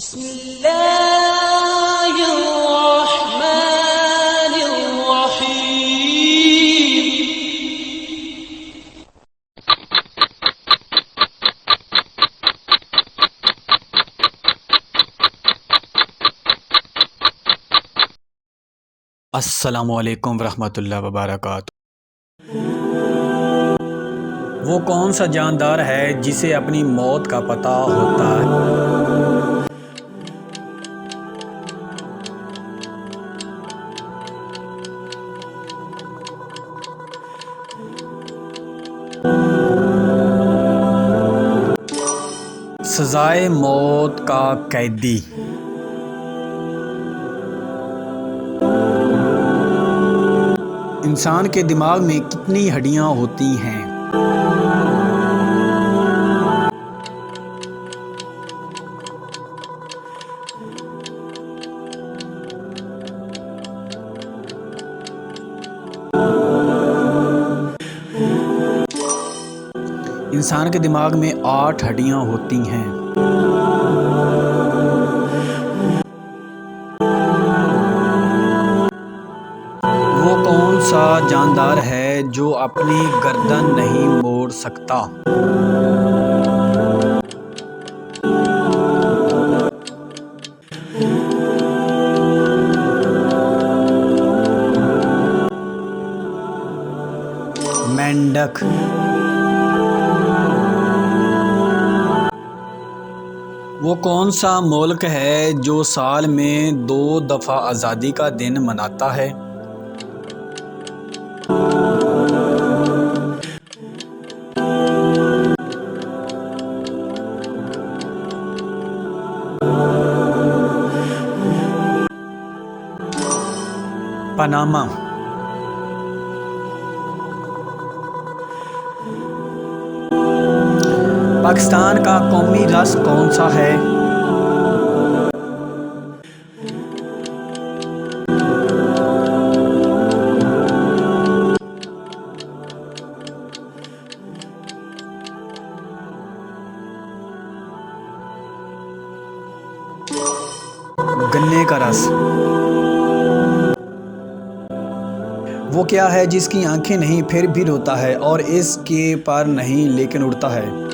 बिस्मिल्लाहिर्रहमानिर्रहीम। अस्सलामुअलैकुम वरहमतुल्लाहि वबरकातुहू। वो कौन सा जानदार है जिसे अपनी मौत का पता होता है? सजाए मौत का कैदी। इंसान के दिमाग में कितनी हड्डियां होती हैं? इंसान के दिमाग में 8 हड्डियां होती हैं। वो कौन सा जानदार है जो अपनी गर्दन नहीं मोड़ सकता? मेंढक। वो कौन सा मुल्क है जो साल में 2 दफ़ा आज़ादी का दिन मनाता है? पनामा। पाकिस्तान का कौमी रस कौन सा है? गन्ने का रस। वो क्या है जिसकी आंखें नहीं फिर भी रोता है और इसके पर नहीं लेकिन उड़ता है?